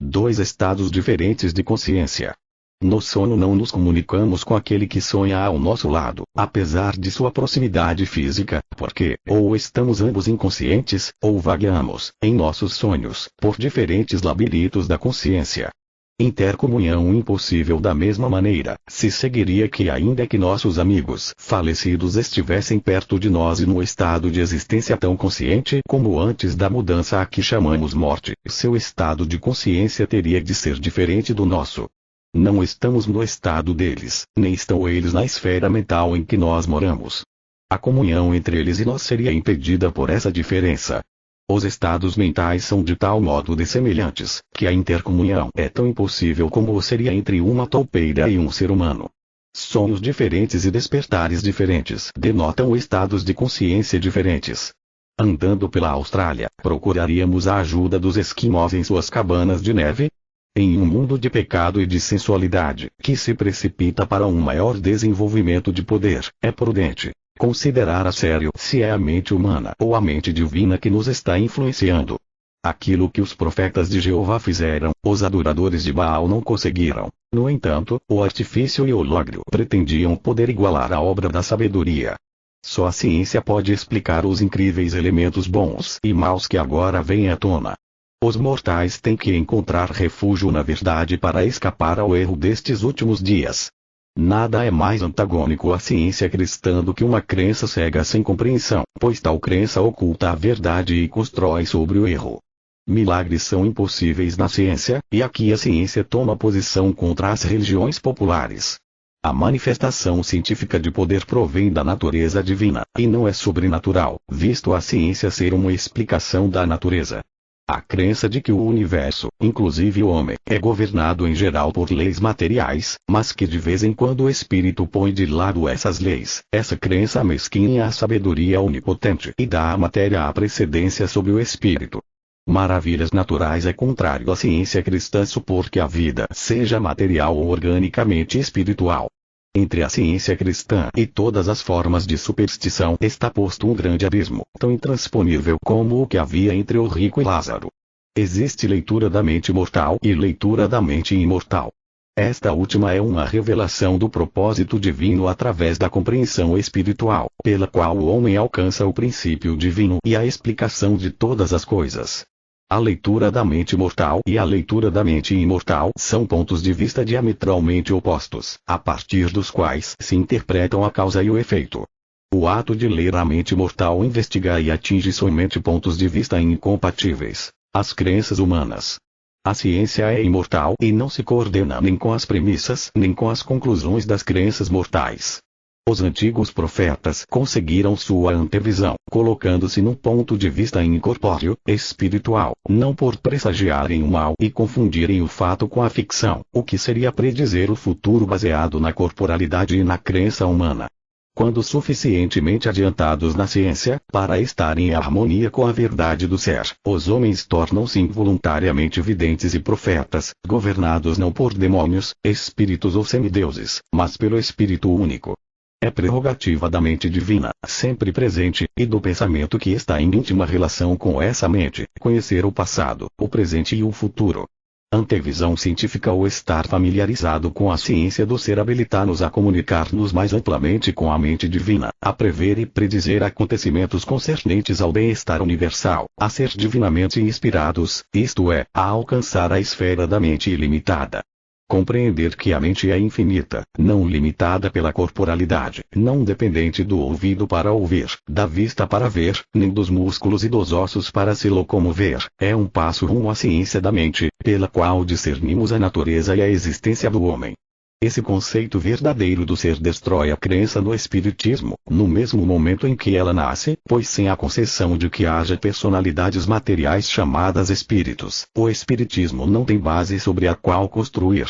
dois estados diferentes de consciência. No sono não nos comunicamos com aquele que sonha ao nosso lado, apesar de sua proximidade física, porque, ou estamos ambos inconscientes, ou vagueamos, em nossos sonhos, por diferentes labirintos da consciência. Intercomunhão impossível da mesma maneira, se seguiria que ainda que nossos amigos falecidos estivessem perto de nós e no estado de existência tão consciente como antes da mudança a que chamamos morte, seu estado de consciência teria de ser diferente do nosso. Não estamos no estado deles, nem estão eles na esfera mental em que nós moramos. A comunhão entre eles e nós seria impedida por essa diferença. Os estados mentais são de tal modo dessemelhantes, que a intercomunhão é tão impossível como o seria entre uma toupeira e um ser humano. Sonhos diferentes e despertares diferentes denotam estados de consciência diferentes. Andando pela Austrália, procuraríamos a ajuda dos esquimós em suas cabanas de neve? Em um mundo de pecado e de sensualidade, que se precipita para um maior desenvolvimento de poder, é prudente considerar a sério se é a mente humana ou a mente divina que nos está influenciando. Aquilo que os profetas de Jeová fizeram, os adoradores de Baal não conseguiram. No entanto, o artifício e o logro pretendiam poder igualar a obra da sabedoria. Só a ciência pode explicar os incríveis elementos bons e maus que agora vêm à tona. Os mortais têm que encontrar refúgio na verdade para escapar ao erro destes últimos dias. Nada é mais antagônico à ciência cristã do que uma crença cega sem compreensão, pois tal crença oculta a verdade e constrói sobre o erro. Milagres são impossíveis na ciência, e aqui a ciência toma posição contra as religiões populares. A manifestação científica de poder provém da natureza divina, e não é sobrenatural, visto a ciência ser uma explicação da natureza. A crença de que o universo, inclusive o homem, é governado em geral por leis materiais, mas que de vez em quando o espírito põe de lado essas leis, essa crença amesquinha a sabedoria onipotente e dá à matéria a precedência sobre o espírito. Maravilhas naturais é contrário à ciência cristã supor que a vida seja material ou organicamente espiritual. Entre a ciência cristã e todas as formas de superstição está posto um grande abismo, tão intransponível como o que havia entre o rico e Lázaro. Existe leitura da mente mortal e leitura da mente imortal. Esta última é uma revelação do propósito divino através da compreensão espiritual, pela qual o homem alcança o princípio divino e a explicação de todas as coisas. A leitura da mente mortal e a leitura da mente imortal são pontos de vista diametralmente opostos, a partir dos quais se interpretam a causa e o efeito. O ato de ler a mente mortal investiga e atinge somente pontos de vista incompatíveis, as crenças humanas. A ciência é imortal e não se coordena nem com as premissas nem com as conclusões das crenças mortais. Os antigos profetas conseguiram sua antevisão, colocando-se num ponto de vista incorpóreo, espiritual, não por pressagiarem o mal e confundirem o fato com a ficção, o que seria predizer o futuro baseado na corporalidade e na crença humana. Quando suficientemente adiantados na ciência, para estar em harmonia com a verdade do ser, os homens tornam-se involuntariamente videntes e profetas, governados não por demônios, espíritos ou semideuses, mas pelo Espírito único. É prerrogativa da mente divina, sempre presente, e do pensamento que está em íntima relação com essa mente, conhecer o passado, o presente e o futuro. Antevisão científica ou estar familiarizado com a ciência do ser habilitar-nos a comunicar-nos mais amplamente com a mente divina, a prever e predizer acontecimentos concernentes ao bem-estar universal, a ser divinamente inspirados, isto é, a alcançar a esfera da mente ilimitada. Compreender que a mente é infinita, não limitada pela corporalidade, não dependente do ouvido para ouvir, da vista para ver, nem dos músculos e dos ossos para se locomover, é um passo rumo à ciência da mente, pela qual discernimos a natureza e a existência do homem. Esse conceito verdadeiro do ser destrói a crença no espiritismo, no mesmo momento em que ela nasce, pois sem a concessão de que haja personalidades materiais chamadas espíritos, o espiritismo não tem base sobre a qual construir.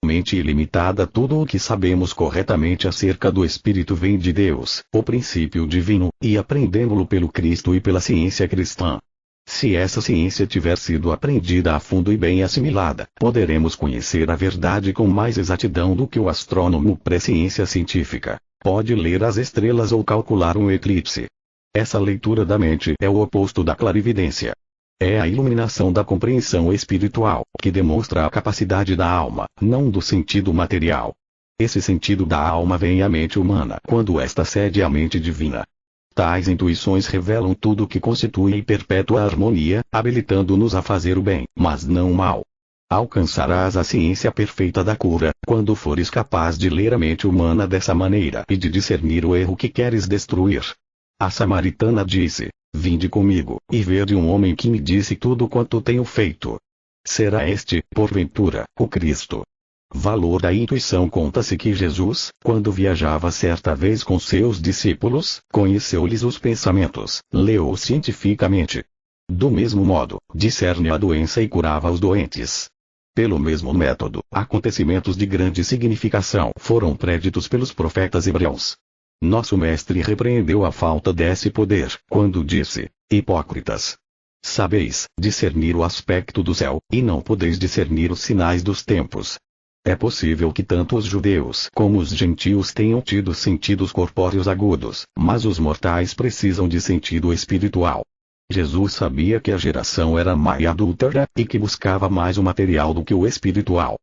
Mente ilimitada. Tudo o que sabemos corretamente acerca do espírito vem de Deus, o princípio divino, e aprendemos-lo pelo Cristo e pela ciência cristã. Se essa ciência tiver sido aprendida a fundo e bem assimilada, poderemos conhecer a verdade com mais exatidão do que o astrônomo pré-ciência científica pode ler as estrelas ou calcular um eclipse. Essa leitura da mente é o oposto da clarividência. É a iluminação da compreensão espiritual, que demonstra a capacidade da alma, não do sentido material. Esse sentido da alma vem à mente humana quando esta cede à mente divina. Tais intuições revelam tudo o que constitui e perpetua a harmonia, habilitando-nos a fazer o bem, mas não o mal. Alcançarás a ciência perfeita da cura, quando fores capaz de ler a mente humana dessa maneira e de discernir o erro que queres destruir. A samaritana disse: Vinde comigo, e vede um homem que me disse tudo quanto tenho feito. Será este, porventura, o Cristo? Valor da intuição. Conta-se que Jesus, quando viajava certa vez com seus discípulos, conheceu-lhes os pensamentos, leu-os cientificamente. Do mesmo modo, discerne a doença e curava os doentes. Pelo mesmo método, acontecimentos de grande significação foram preditos pelos profetas hebreus. Nosso mestre repreendeu a falta desse poder, quando disse: Hipócritas! Sabeis discernir o aspecto do céu, e não podeis discernir os sinais dos tempos. É possível que tanto os judeus como os gentios tenham tido sentidos corpóreos agudos, mas os mortais precisam de sentido espiritual. Jesus sabia que a geração era má e adúltera, e que buscava mais o material do que o espiritual.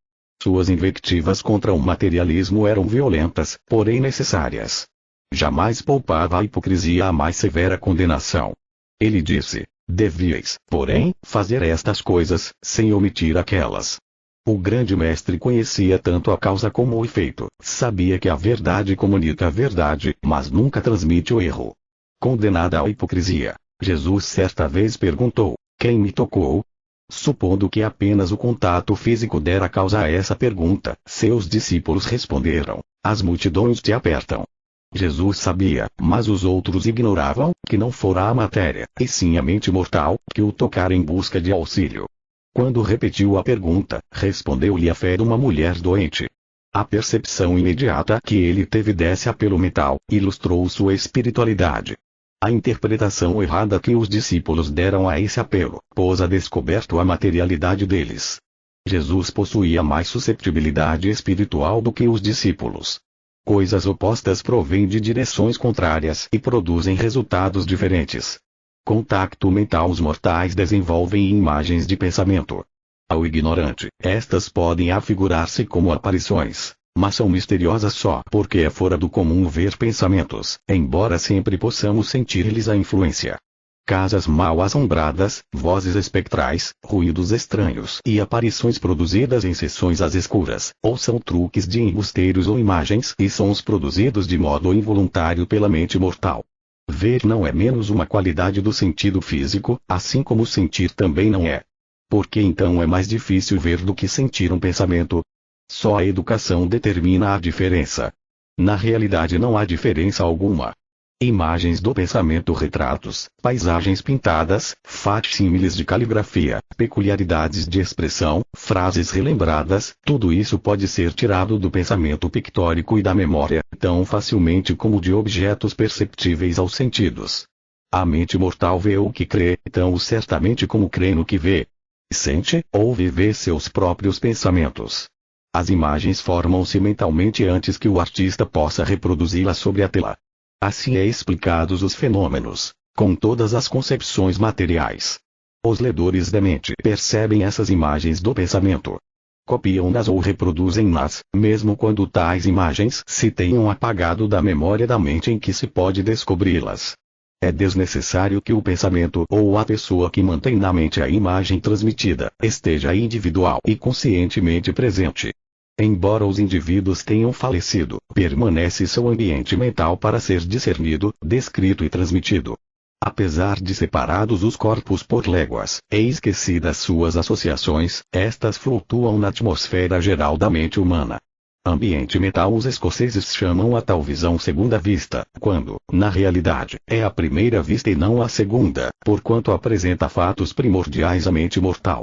Suas invectivas contra o materialismo eram violentas, porém necessárias. Jamais poupava a hipocrisia a mais severa condenação. Ele disse: Devíeis, porém, fazer estas coisas, sem omitir aquelas. O grande mestre conhecia tanto a causa como o efeito, sabia que a verdade comunica a verdade, mas nunca transmite o erro. Condenada à hipocrisia, Jesus certa vez perguntou: Quem me tocou? Supondo que apenas o contato físico dera causa a essa pergunta, seus discípulos responderam: As multidões te apertam. Jesus sabia, mas os outros ignoravam, que não fora a matéria, e sim a mente mortal, que o tocara em busca de auxílio. Quando repetiu a pergunta, respondeu-lhe a fé de uma mulher doente. A percepção imediata que ele teve desse apelo mental, ilustrou sua espiritualidade. A interpretação errada que os discípulos deram a esse apelo, pôs a descoberto a materialidade deles. Jesus possuía mais susceptibilidade espiritual do que os discípulos. Coisas opostas provêm de direções contrárias e produzem resultados diferentes. Contacto mental. Os mortais desenvolvem imagens de pensamento. Ao ignorante, estas podem afigurar-se como aparições, mas são misteriosas só porque é fora do comum ver pensamentos, embora sempre possamos sentir-lhes a influência. Casas mal assombradas, vozes espectrais, ruídos estranhos e aparições produzidas em sessões às escuras, ou são truques de embusteiros ou imagens e sons produzidos de modo involuntário pela mente mortal. Ver não é menos uma qualidade do sentido físico, assim como sentir também não é. Por que então é mais difícil ver do que sentir um pensamento? Só a educação determina a diferença. Na realidade não há diferença alguma. Imagens do pensamento, retratos, paisagens pintadas, facsímiles de caligrafia, peculiaridades de expressão, frases relembradas, tudo isso pode ser tirado do pensamento pictórico e da memória, tão facilmente como de objetos perceptíveis aos sentidos. A mente mortal vê o que crê, tão certamente como crê no que vê. Sente, ouve e vê seus próprios pensamentos. As imagens formam-se mentalmente antes que o artista possa reproduzi-las sobre a tela. Assim é explicados os fenômenos, com todas as concepções materiais. Os ledores da mente percebem essas imagens do pensamento. Copiam-nas ou reproduzem-nas, mesmo quando tais imagens se tenham apagado da memória da mente em que se pode descobri-las. É desnecessário que o pensamento ou a pessoa que mantém na mente a imagem transmitida esteja individual e conscientemente presente. Embora os indivíduos tenham falecido, permanece seu ambiente mental para ser discernido, descrito e transmitido. Apesar de separados os corpos por léguas, e esquecidas suas associações, estas flutuam na atmosfera geral da mente humana. Ambiente mental. Os escoceses chamam a tal visão segunda vista, quando, na realidade, é a primeira vista e não a segunda, porquanto apresenta fatos primordiais à mente mortal.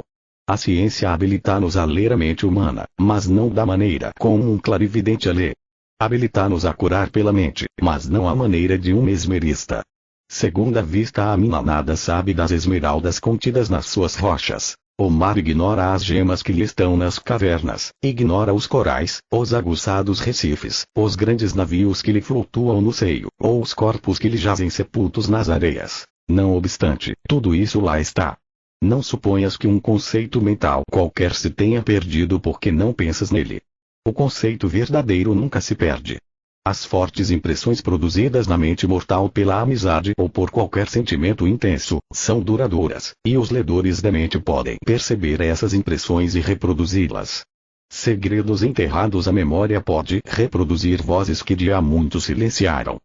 A ciência habilita-nos a ler a mente humana, mas não da maneira como um clarividente a lê. Habilita-nos a curar pela mente, mas não à maneira de um mesmerista. Segunda vista. A mina nada sabe das esmeraldas contidas nas suas rochas. O mar ignora as gemas que lhe estão nas cavernas, ignora os corais, os aguçados recifes, os grandes navios que lhe flutuam no seio, ou os corpos que lhe jazem sepultos nas areias. Não obstante, tudo isso lá está. Não suponhas que um conceito mental qualquer se tenha perdido porque não pensas nele. O conceito verdadeiro nunca se perde. As fortes impressões produzidas na mente mortal pela amizade ou por qualquer sentimento intenso, são duradouras, e os ledores da mente podem perceber essas impressões e reproduzi-las. Segredos enterrados. A memória pode reproduzir vozes que de há muito silenciaram.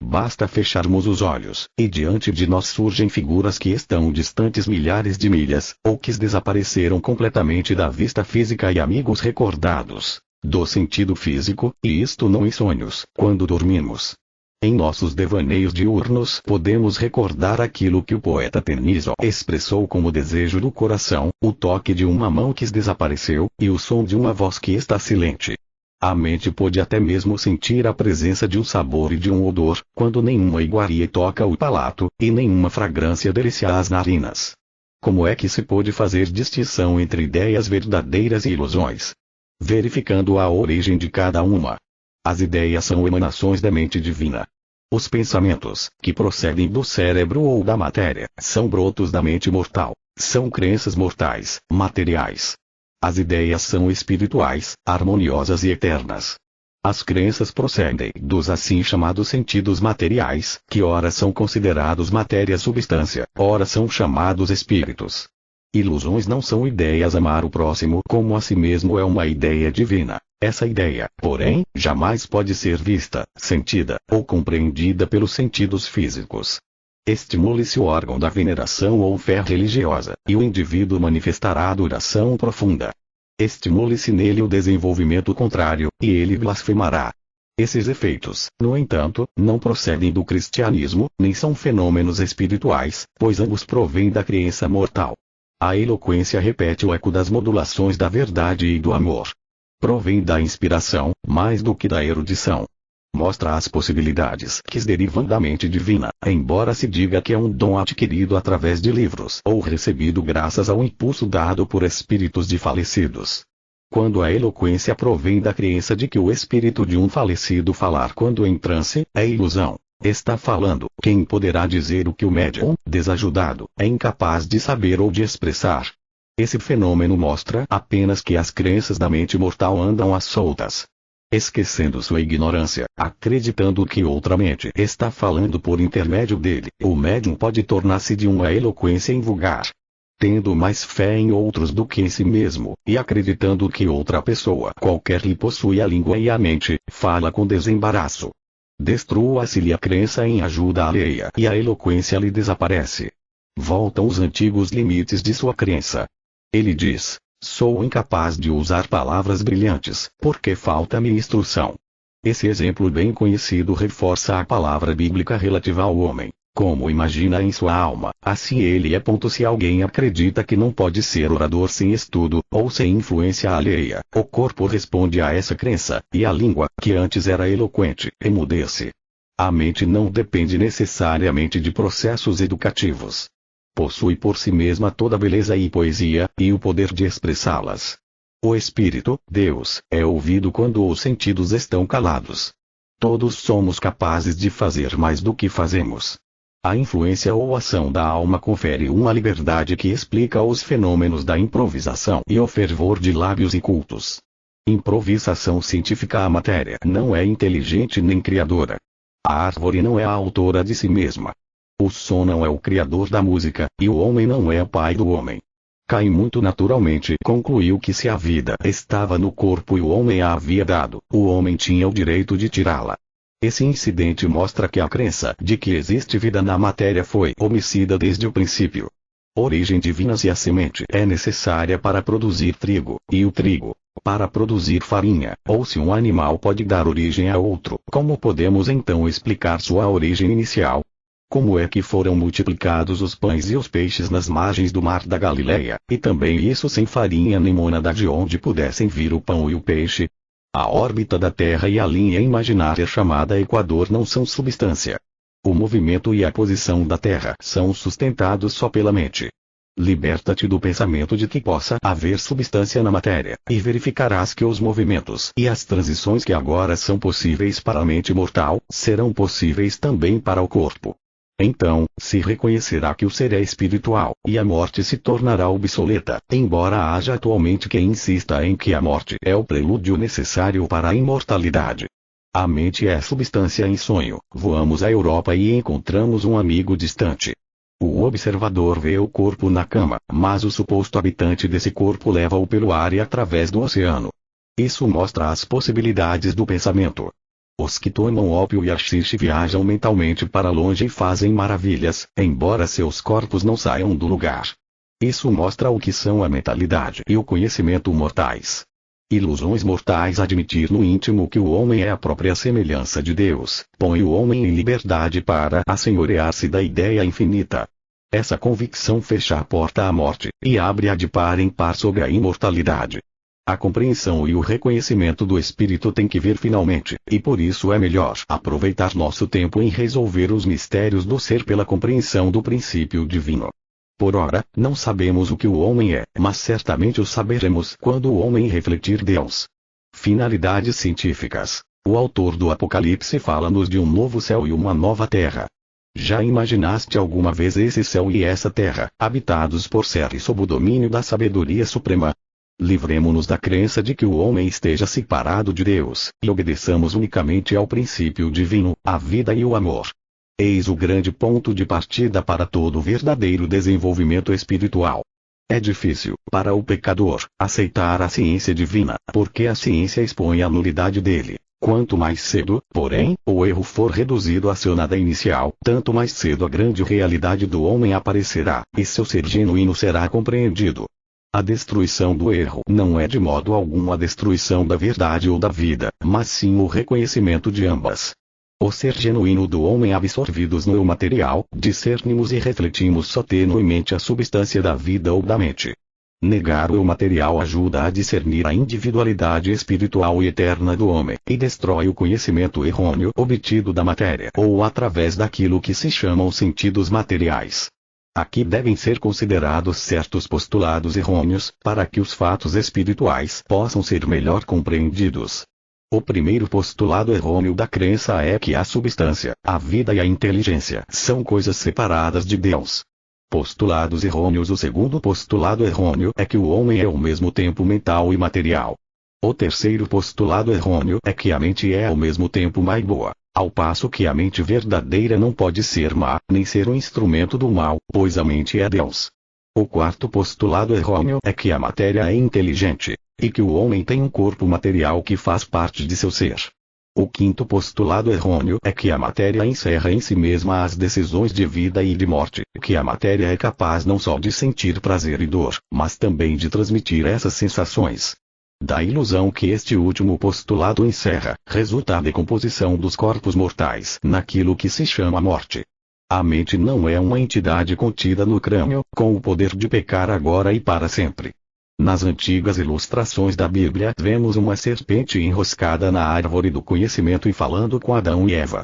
Basta fecharmos os olhos, e diante de nós surgem figuras que estão distantes milhares de milhas, ou que desapareceram completamente da vista física, e amigos recordados do sentido físico, e isto não em sonhos, quando dormimos. Em nossos devaneios diurnos podemos recordar aquilo que o poeta Tennyson expressou como desejo do coração, o toque de uma mão que desapareceu, e o som de uma voz que está silente. A mente pode até mesmo sentir a presença de um sabor e de um odor, quando nenhuma iguaria toca o palato, e nenhuma fragrância delicia as narinas. Como é que se pode fazer distinção entre ideias verdadeiras e ilusões? Verificando a origem de cada uma. As ideias são emanações da mente divina. Os pensamentos, que procedem do cérebro ou da matéria, são brotos da mente mortal, são crenças mortais, materiais. As ideias são espirituais, harmoniosas e eternas. As crenças procedem dos assim chamados sentidos materiais, que ora são considerados matéria-substância, ora são chamados espíritos. Ilusões não são ideias. Amar o próximo como a si mesmo é uma ideia divina. Essa ideia, porém, jamais pode ser vista, sentida, ou compreendida pelos sentidos físicos. Estimule-se o órgão da veneração ou fé religiosa, e o indivíduo manifestará adoração profunda. Estimule-se nele o desenvolvimento contrário, e ele blasfemará. Esses efeitos, no entanto, não procedem do cristianismo, nem são fenômenos espirituais, pois ambos provêm da crença mortal. A eloquência repete o eco das modulações da verdade e do amor. Provém da inspiração, mais do que da erudição. Mostra as possibilidades que derivam da mente divina, embora se diga que é um dom adquirido através de livros ou recebido graças ao impulso dado por espíritos de falecidos. Quando a eloquência provém da crença de que o espírito de um falecido falar quando em transe, é ilusão. Está falando. Quem poderá dizer o que o médium, desajudado, é incapaz de saber ou de expressar? Esse fenômeno mostra apenas que as crenças da mente mortal andam às soltas. Esquecendo sua ignorância, acreditando que outra mente está falando por intermédio dele, o médium pode tornar-se de uma eloquência invulgar. Tendo mais fé em outros do que em si mesmo, e acreditando que outra pessoa qualquer lhe possui a língua e a mente, fala com desembaraço. Destrua-se-lhe a crença em ajuda alheia e a eloquência lhe desaparece. Voltam os antigos limites de sua crença. Ele diz: sou incapaz de usar palavras brilhantes, porque falta-me instrução. Esse exemplo bem conhecido reforça a palavra bíblica relativa ao homem. Como imagina em sua alma, assim ele é. Se alguém acredita que não pode ser orador sem estudo, ou sem influência alheia, o corpo responde a essa crença, e a língua, que antes era eloquente, emudece. A mente não depende necessariamente de processos educativos. Possui por si mesma toda a beleza e poesia, e o poder de expressá-las. O Espírito, Deus, é ouvido quando os sentidos estão calados. Todos somos capazes de fazer mais do que fazemos. A influência ou ação da alma confere uma liberdade que explica os fenômenos da improvisação e o fervor de lábios incultos. Improvisação científica. A matéria não é inteligente nem criadora. A árvore não é a autora de si mesma. O som não é o criador da música, e o homem não é o pai do homem. Caim muito naturalmente concluiu que se a vida estava no corpo e o homem a havia dado, o homem tinha o direito de tirá-la. Esse incidente mostra que a crença de que existe vida na matéria foi homicida desde o princípio. Origem divina. Se a semente é necessária para produzir trigo, e o trigo para produzir farinha, ou se um animal pode dar origem a outro, como podemos então explicar sua origem inicial? Como é que foram multiplicados os pães e os peixes nas margens do mar da Galileia, e também isso sem farinha nem mônada de onde pudessem vir o pão e o peixe? A órbita da Terra e a linha imaginária chamada Equador não são substância. O movimento e a posição da Terra são sustentados só pela mente. Liberta-te do pensamento de que possa haver substância na matéria, e verificarás que os movimentos e as transições que agora são possíveis para a mente mortal, serão possíveis também para o corpo. Então, se reconhecerá que o ser é espiritual, e a morte se tornará obsoleta, embora haja atualmente quem insista em que a morte é o prelúdio necessário para a imortalidade. A mente é substância em sonho. Voamos à Europa e encontramos um amigo distante. O observador vê o corpo na cama, mas o suposto habitante desse corpo leva-o pelo ar e através do oceano. Isso mostra as possibilidades do pensamento. Os que tomam ópio e haxixe viajam mentalmente para longe e fazem maravilhas, embora seus corpos não saiam do lugar. Isso mostra o que são a mentalidade e o conhecimento mortais. Ilusões mortais. Admitir no íntimo que o homem é a própria semelhança de Deus, põe o homem em liberdade para assenhorear-se da ideia infinita. Essa convicção fecha a porta à morte, e abre-a de par em par sobre a imortalidade. A compreensão e o reconhecimento do espírito têm que vir finalmente, e por isso é melhor aproveitar nosso tempo em resolver os mistérios do ser pela compreensão do princípio divino. Por ora, não sabemos o que o homem é, mas certamente o saberemos quando o homem refletir Deus. Finalidades científicas. O autor do Apocalipse fala-nos de um novo céu e uma nova terra. Já imaginaste alguma vez esse céu e essa terra, habitados por seres sob o domínio da sabedoria suprema? Livremo-nos da crença de que o homem esteja separado de Deus, e obedeçamos unicamente ao princípio divino, a vida e o amor. Eis o grande ponto de partida para todo verdadeiro desenvolvimento espiritual. É difícil, para o pecador, aceitar a ciência divina, porque a ciência expõe a nulidade dele. Quanto mais cedo, porém, o erro for reduzido à seu nada inicial, tanto mais cedo a grande realidade do homem aparecerá, e seu ser genuíno será compreendido. A destruição do erro não é de modo algum a destruição da verdade ou da vida, mas sim o reconhecimento de ambas. O ser genuíno do homem absorvidos no eu material, discernimos e refletimos só tenuemente a substância da vida ou da mente. Negar o eu material ajuda a discernir a individualidade espiritual e eterna do homem, e destrói o conhecimento errôneo obtido da matéria ou através daquilo que se chamam sentidos materiais. Aqui devem ser considerados certos postulados errôneos, para que os fatos espirituais possam ser melhor compreendidos. O primeiro postulado errôneo da crença é que a substância, a vida e a inteligência são coisas separadas de Deus. Postulados errôneos. O segundo postulado errôneo é que o homem é ao mesmo tempo mental e material. O terceiro postulado errôneo é que a mente é ao mesmo tempo má e boa, ao passo que a mente verdadeira não pode ser má, nem ser um instrumento do mal, pois a mente é Deus. O quarto postulado errôneo é que a matéria é inteligente, e que o homem tem um corpo material que faz parte de seu ser. O quinto postulado errôneo é que a matéria encerra em si mesma as decisões de vida e de morte, que a matéria é capaz não só de sentir prazer e dor, mas também de transmitir essas sensações. Da ilusão que este último postulado encerra, resulta a decomposição dos corpos mortais naquilo que se chama morte. A mente não é uma entidade contida no crânio, com o poder de pecar agora e para sempre. Nas antigas ilustrações da Bíblia vemos uma serpente enroscada na árvore do conhecimento e falando com Adão e Eva.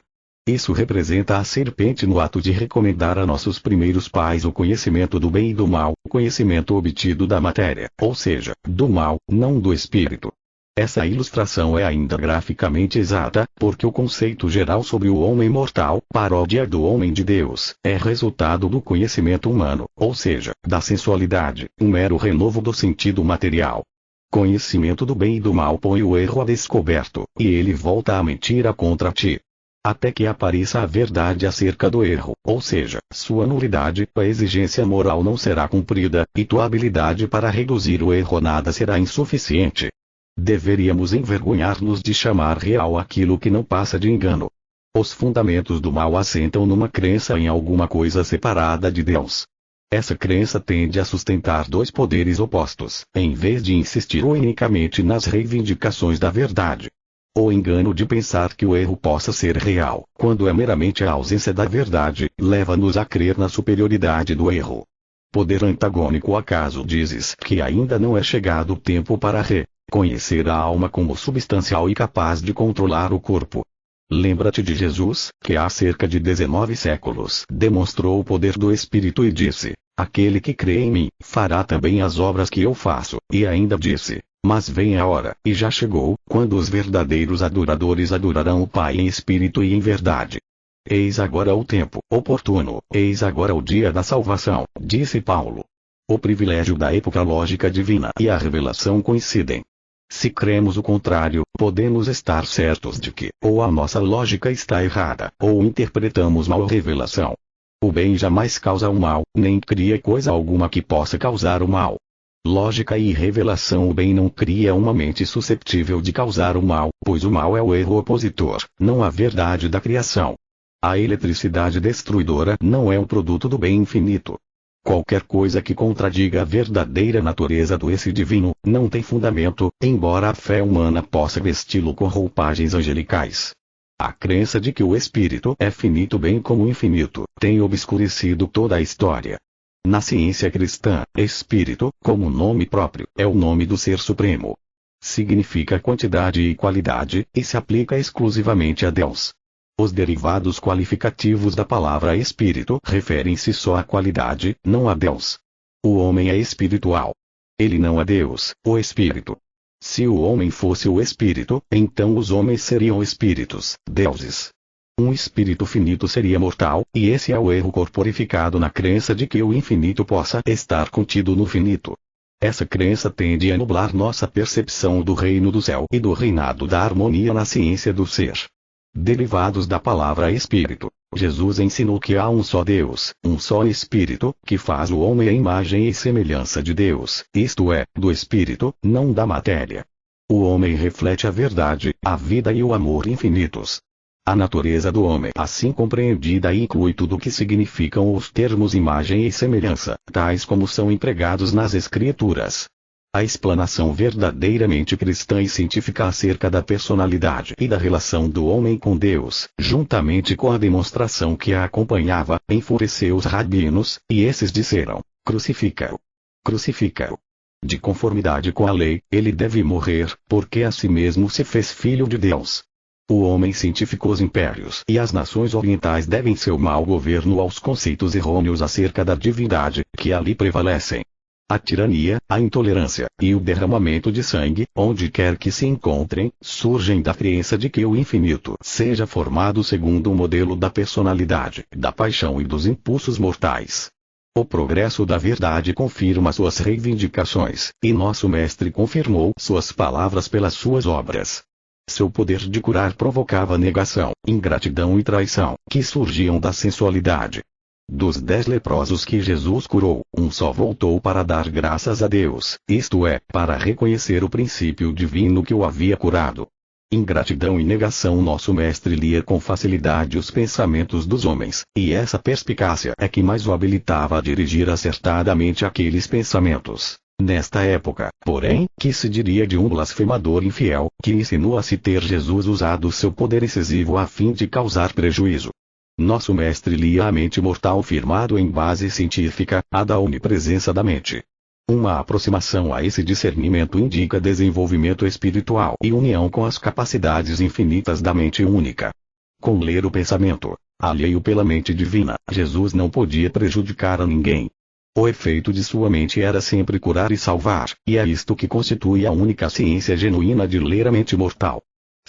Isso representa a serpente no ato de recomendar a nossos primeiros pais o conhecimento do bem e do mal, o conhecimento obtido da matéria, ou seja, do mal, não do espírito. Essa ilustração é ainda graficamente exata, porque o conceito geral sobre o homem mortal, paródia do homem de Deus, é resultado do conhecimento humano, ou seja, da sensualidade, um mero renovo do sentido material. Conhecimento do bem e do mal põe o erro a descoberto, e ele volta a mentira contra ti. Até que apareça a verdade acerca do erro, ou seja, sua nulidade, a exigência moral não será cumprida, e tua habilidade para reduzir o erro nada será insuficiente. Deveríamos envergonhar-nos de chamar real aquilo que não passa de engano. Os fundamentos do mal assentam numa crença em alguma coisa separada de Deus. Essa crença tende a sustentar dois poderes opostos, em vez de insistir unicamente nas reivindicações da verdade. O engano de pensar que o erro possa ser real, quando é meramente a ausência da verdade, leva-nos a crer na superioridade do erro. Poder antagônico. Acaso dizes que ainda não é chegado o tempo para conhecer a alma como substancial e capaz de controlar o corpo? Lembra-te de Jesus, que há cerca de 19 séculos demonstrou o poder do Espírito e disse: aquele que crê em mim, fará também as obras que eu faço, e ainda disse: mas vem a hora, e já chegou, quando os verdadeiros adoradores adorarão o Pai em espírito e em verdade. Eis agora o tempo oportuno, eis agora o dia da salvação, disse Paulo. O privilégio da época lógica divina e a revelação coincidem. Se cremos o contrário, podemos estar certos de que, ou a nossa lógica está errada, ou interpretamos mal a revelação. O bem jamais causa o mal, nem cria coisa alguma que possa causar o mal. Lógica e revelação. O bem não cria uma mente susceptível de causar o mal, pois o mal é o erro opositor, não a verdade da criação. A eletricidade destruidora não é um produto do bem infinito. Qualquer coisa que contradiga a verdadeira natureza do esse divino, não tem fundamento, embora a fé humana possa vesti-lo com roupagens angelicais. A crença de que o espírito é finito bem como infinito, tem obscurecido toda a história. Na ciência cristã, espírito, como nome próprio, é o nome do Ser Supremo. Significa quantidade e qualidade, e se aplica exclusivamente a Deus. Os derivados qualificativos da palavra espírito referem-se só à qualidade, não a Deus. O homem é espiritual. Ele não é Deus, o espírito. Se o homem fosse o espírito, então os homens seriam espíritos, deuses. Um espírito finito seria mortal, e esse é o erro corporificado na crença de que o infinito possa estar contido no finito. Essa crença tende a nublar nossa percepção do reino do céu e do reinado da harmonia na ciência do ser. Derivados da palavra espírito, Jesus ensinou que há um só Deus, um só Espírito, que faz o homem à imagem e semelhança de Deus, isto é, do Espírito, não da matéria. O homem reflete a verdade, a vida e o amor infinitos. A natureza do homem assim compreendida inclui tudo o que significam os termos imagem e semelhança, tais como são empregados nas Escrituras. A explanação verdadeiramente cristã e científica acerca da personalidade e da relação do homem com Deus, juntamente com a demonstração que a acompanhava, enfureceu os rabinos, e esses disseram: crucifica-o. Crucifica-o. De conformidade com a lei, ele deve morrer, porque a si mesmo se fez filho de Deus. O homem cientificou os impérios e as nações orientais devem seu mau governo aos conceitos errôneos acerca da divindade, que ali prevalecem. A tirania, a intolerância, e o derramamento de sangue, onde quer que se encontrem, surgem da crença de que o infinito seja formado segundo o modelo da personalidade, da paixão e dos impulsos mortais. O progresso da verdade confirma suas reivindicações, e nosso mestre confirmou suas palavras pelas suas obras. Seu poder de curar provocava negação, ingratidão e traição, que surgiam da sensualidade. Dos 10 leprosos que Jesus curou, um só voltou para dar graças a Deus, isto é, para reconhecer o princípio divino que o havia curado. Ingratidão e negação. Nosso mestre lia com facilidade os pensamentos dos homens, e essa perspicácia é que mais o habilitava a dirigir acertadamente aqueles pensamentos. Nesta época, porém, que se diria de um blasfemador infiel, que insinua-se ter Jesus usado seu poder excessivo a fim de causar prejuízo. Nosso mestre lia a mente mortal firmado em base científica, a da onipresença da mente. Uma aproximação a esse discernimento indica desenvolvimento espiritual e união com as capacidades infinitas da mente única. Com ler o pensamento, alheio pela mente divina, Jesus não podia prejudicar a ninguém. O efeito de sua mente era sempre curar e salvar, e é isto que constitui a única ciência genuína de ler a mente mortal.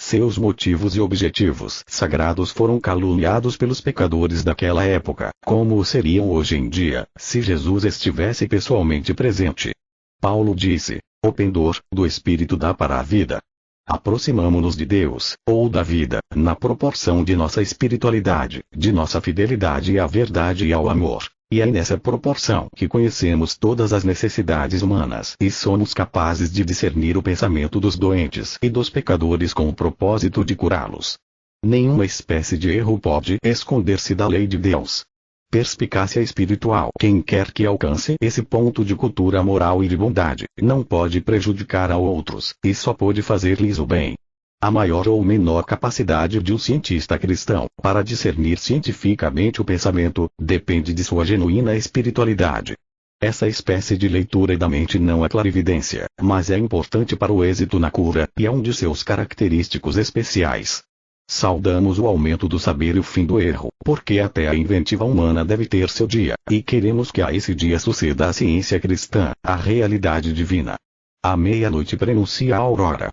Seus motivos e objetivos sagrados foram caluniados pelos pecadores daquela época, como o seriam hoje em dia, se Jesus estivesse pessoalmente presente. Paulo disse: o pendor do Espírito dá para a vida. Aproximamo-nos de Deus, ou da vida, na proporção de nossa espiritualidade, de nossa fidelidade à verdade e ao amor. E é nessa proporção que conhecemos todas as necessidades humanas e somos capazes de discernir o pensamento dos doentes e dos pecadores com o propósito de curá-los. Nenhuma espécie de erro pode esconder-se da lei de Deus. Perspicácia espiritual. Quem quer que alcance esse ponto de cultura moral e de bondade, não pode prejudicar a outros, e só pode fazer-lhes o bem. A maior ou menor capacidade de um cientista cristão para discernir cientificamente o pensamento depende de sua genuína espiritualidade. Essa espécie de leitura da mente não é clarividência, mas é importante para o êxito na cura e é um de seus característicos especiais. Saudamos o aumento do saber e o fim do erro, porque até a inventiva humana deve ter seu dia, e queremos que a esse dia suceda a ciência cristã, a realidade divina. A meia-noite prenuncia a aurora.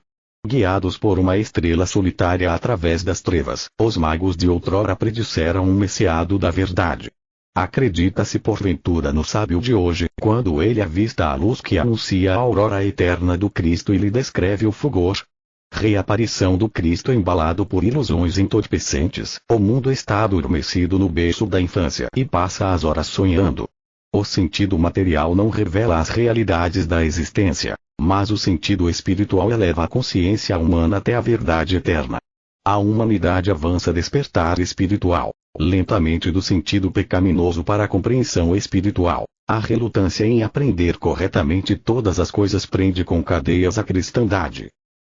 Guiados por uma estrela solitária através das trevas, os magos de outrora predisseram um messiado da verdade. Acredita-se porventura no sábio de hoje, quando ele avista a luz que anuncia a aurora eterna do Cristo e lhe descreve o fulgor? Reaparição do Cristo embalado por ilusões entorpecentes, o mundo está adormecido no berço da infância e passa as horas sonhando. O sentido material não revela as realidades da existência, mas o sentido espiritual eleva a consciência humana até a verdade eterna. A humanidade avança a despertar espiritual, lentamente do sentido pecaminoso para a compreensão espiritual. A relutância em aprender corretamente todas as coisas prende com cadeias a cristandade.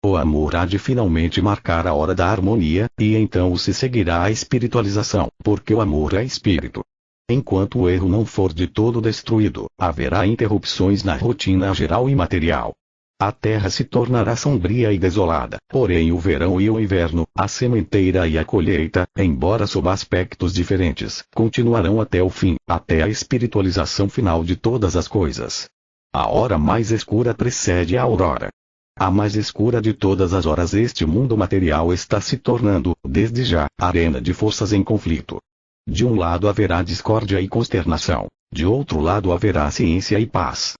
O amor há de finalmente marcar a hora da harmonia, e então se seguirá a espiritualização, porque o amor é espírito. Enquanto o erro não for de todo destruído, haverá interrupções na rotina geral e material. A terra se tornará sombria e desolada, porém o verão e o inverno, a sementeira e a colheita, embora sob aspectos diferentes, continuarão até o fim, até a espiritualização final de todas as coisas. A hora mais escura precede a aurora. A mais escura de todas as horas este mundo material está se tornando, desde já, arena de forças em conflito. De um lado haverá discórdia e consternação, de outro lado haverá ciência e paz.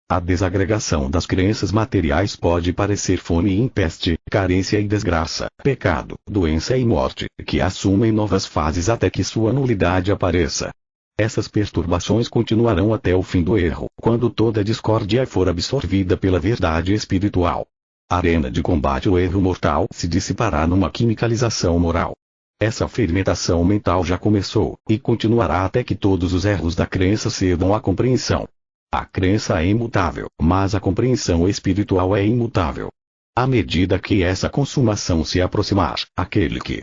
A desagregação das crenças materiais pode parecer fome e peste, carência e desgraça, pecado, doença e morte, que assumem novas fases até que sua nulidade apareça. Essas perturbações continuarão até o fim do erro, quando toda discórdia for absorvida pela verdade espiritual. A arena de combate ao erro mortal se dissipará numa quimicalização moral. Essa fermentação mental já começou, e continuará até que todos os erros da crença cedam à compreensão. A crença é imutável, mas a compreensão espiritual é imutável. À medida que essa consumação se aproximar, aquele que,